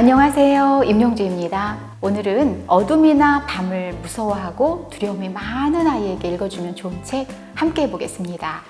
안녕하세요. 임용주입니다. 오늘은 어둠이나 밤을 무서워하고 두려움이 많은 아이에게 읽어주면 좋은 책 함께 해보겠습니다.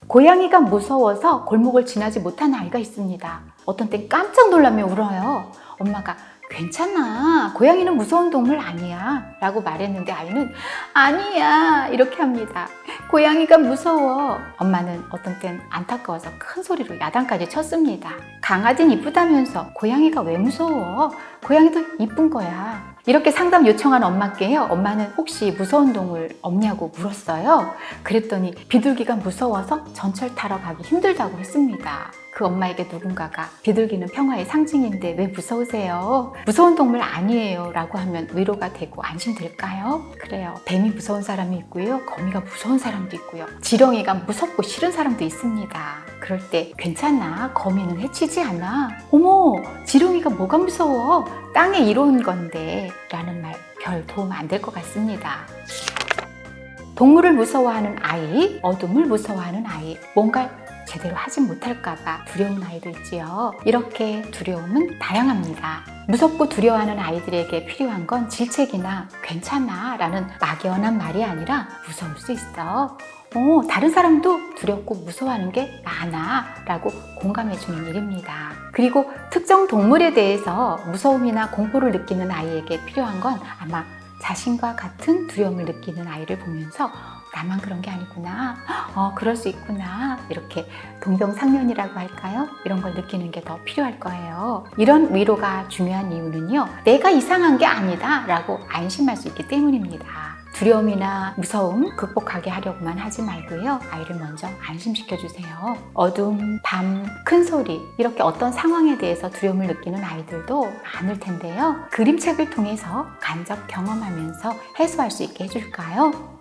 고양이가 무서워서 골목을 지나지 못한 아이가 있습니다. 어떤 땐 깜짝 놀라며 울어요. 엄마가 괜찮아, 고양이는 무서운 동물 아니야 라고 말했는데 아이는 아니야 이렇게 합니다. 고양이가 무서워. 엄마는 어떤 땐 안타까워서 큰 소리로 야단까지 쳤습니다. 강아지는 이쁘다면서 고양이가 왜 무서워? 고양이도 이쁜 거야. 이렇게 상담 요청한 엄마께요. 엄마는 혹시 무서운 동물 없냐고 물었어요. 그랬더니 비둘기가 무서워서 전철 타러 가기 힘들다고 했습니다. 그 엄마에게 누군가가 비둘기는 평화의 상징인데 왜 무서우세요? 무서운 동물 아니에요 라고 하면 위로가 되고 안심될까요? 그래요. 뱀이 무서운 사람이 있고요. 거미가 무서운 사람도 있고요. 지렁이가 무섭고 싫은 사람도 있습니다. 그럴 때 괜찮아, 거미는 해치지 않아. 어머, 지렁이가 뭐가 무서워? 땅에 이로운 건데 라는 말 별 도움 안 될 것 같습니다. 동물을 무서워하는 아이, 어둠을 무서워하는 아이, 뭔가 제대로 하진 못할까봐 두려운 아이도 있지요. 이렇게 두려움은 다양합니다. 무섭고 두려워하는 아이들에게 필요한 건 질책이나 괜찮아 라는 막연한 말이 아니라 무서울 수 있어. 다른 사람도 두렵고 무서워하는 게 많아 라고 공감해주는 일입니다. 그리고 특정 동물에 대해서 무서움이나 공포를 느끼는 아이에게 필요한 건 아마 자신과 같은 두려움을 느끼는 아이를 보면서 나만 그런 게 아니구나, 그럴 수 있구나, 이렇게 동병상련이라고 할까요? 이런 걸 느끼는 게 더 필요할 거예요. 이런 위로가 중요한 이유는요, 내가 이상한 게 아니다 라고 안심할 수 있기 때문입니다. 두려움이나 무서움 극복하게 하려고만 하지 말고요, 아이를 먼저 안심시켜주세요. 어둠, 밤, 큰 소리, 이렇게 어떤 상황에 대해서 두려움을 느끼는 아이들도 많을 텐데요, 그림책을 통해서 간접 경험하면서 해소할 수 있게 해줄까요?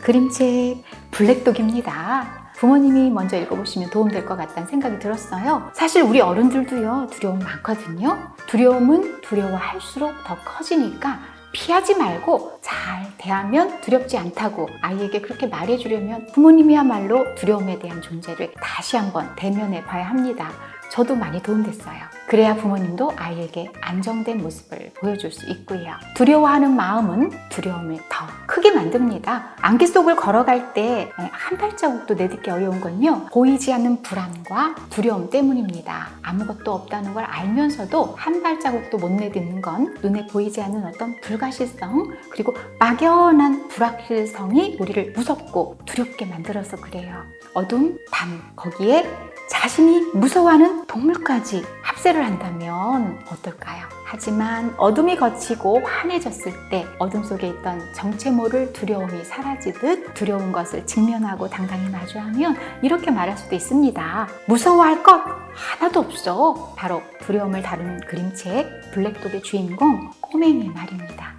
그림책 블랙독입니다. 부모님이 먼저 읽어보시면 도움될 것 같다는 생각이 들었어요. 사실 우리 어른들도요, 두려움 많거든요. 두려움은 두려워할수록 더 커지니까 피하지 말고 잘 대하면 두렵지 않다고 아이에게 그렇게 말해주려면 부모님이야말로 두려움에 대한 존재를 다시 한번 대면해 봐야 합니다. 저도 많이 도움됐어요. 그래야 부모님도 아이에게 안정된 모습을 보여줄 수 있고요. 두려워하는 마음은 두려움을 더 크게 만듭니다. 안개 속을 걸어갈 때 한 발자국도 내딛기 어려운 건요, 보이지 않는 불안과 두려움 때문입니다. 아무것도 없다는 걸 알면서도 한 발자국도 못 내딛는 건 눈에 보이지 않는 어떤 불가실성, 그리고 막연한 불확실성이 우리를 무섭고 두렵게 만들어서 그래요. 어둠, 밤, 거기에 자신이 무서워하는 동물까지 합세를 한다면 어떨까요? 하지만 어둠이 걷히고 환해졌을 때 어둠 속에 있던 정체 모를 두려움이 사라지듯 두려운 것을 직면하고 당당히 마주하면 이렇게 말할 수도 있습니다. 무서워할 것 하나도 없어. 바로 두려움을 다루는 그림책 블랙독의 주인공 꼬맹이의 말입니다.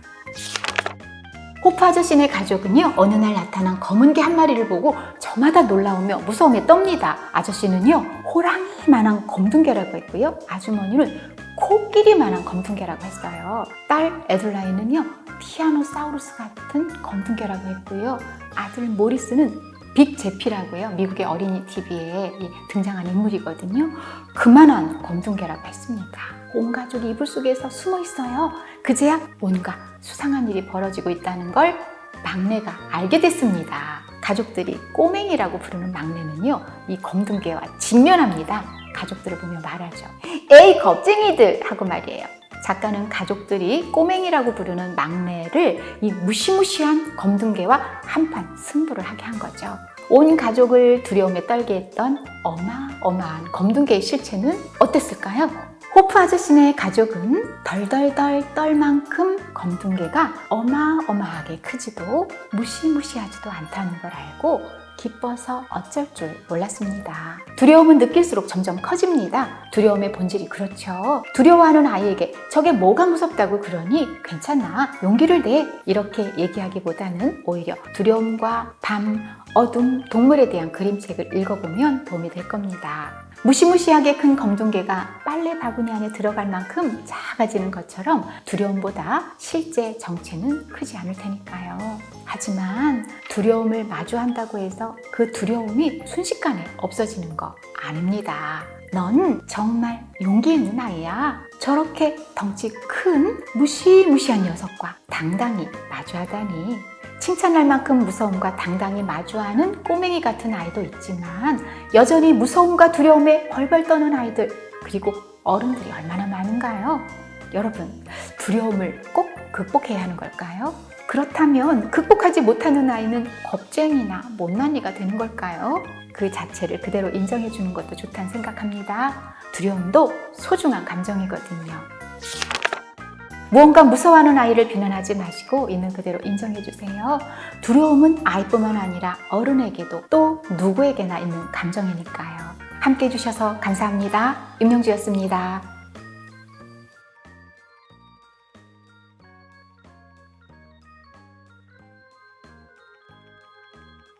호프 아저씨네 가족은요, 어느 날 나타난 검은 개 한 마리를 보고 저마다 놀라우며 무서움에 떱니다. 아저씨는요, 호랑이만한 검둥개라고 했고요, 아주머니는 코끼리만한 검둥개라고 했어요. 딸 에들라이는요, 티라노사우루스 같은 검둥개라고 했고요, 아들 모리스는 빅 제피라고 해요. 미국의 어린이 TV에 등장한 인물이거든요. 그만한 검둥개라고 했습니다. 온 가족이 이불 속에서 숨어 있어요. 그제야 뭔가 수상한 일이 벌어지고 있다는 걸 막내가 알게 됐습니다. 가족들이 꼬맹이라고 부르는 막내는요, 이 검둥개와 직면합니다. 가족들을 보며 말하죠. 에이 겁쟁이들 하고 말이에요. 작가는 가족들이 꼬맹이라고 부르는 막내를 이 무시무시한 검둥개와 한판 승부를 하게 한 거죠. 온 가족을 두려움에 떨게 했던 어마어마한 검둥개의 실체는 어땠을까요? 호프 아저씨네 가족은 덜덜덜 떨 만큼 검둥개가 어마어마하게 크지도 무시무시하지도 않다는 걸 알고 기뻐서 어쩔 줄 몰랐습니다. 두려움은 느낄수록 점점 커집니다. 두려움의 본질이 그렇죠. 두려워하는 아이에게 저게 뭐가 무섭다고 그러니 괜찮아, 용기를 내, 이렇게 얘기하기보다는 오히려 두려움과 밤, 어둠, 동물에 대한 그림책을 읽어보면 도움이 될 겁니다. 무시무시하게 큰 검둥개가 빨래 바구니 안에 들어갈 만큼 작아지는 것처럼 두려움보다 실제 정체는 크지 않을 테니까요. 하지만 두려움을 마주한다고 해서 그 두려움이 순식간에 없어지는 거 아닙니다. 넌 정말 용기 있는 아이야. 저렇게 덩치 큰 무시무시한 녀석과 당당히 마주하다니. 칭찬할 만큼 무서움과 당당히 마주하는 꼬맹이 같은 아이도 있지만 여전히 무서움과 두려움에 벌벌 떠는 아이들, 그리고 어른들이 얼마나 많은가요? 여러분, 두려움을 꼭 극복해야 하는 걸까요? 그렇다면 극복하지 못하는 아이는 겁쟁이나 못난이가 되는 걸까요? 그 자체를 그대로 인정해 주는 것도 좋다는 생각합니다. 두려움도 소중한 감정이거든요. 무언가 무서워하는 아이를 비난하지 마시고 있는 그대로 인정해 주세요. 두려움은 아이뿐만 아니라 어른에게도 또 누구에게나 있는 감정이니까요. 함께 해주셔서 감사합니다. 임영주였습니다.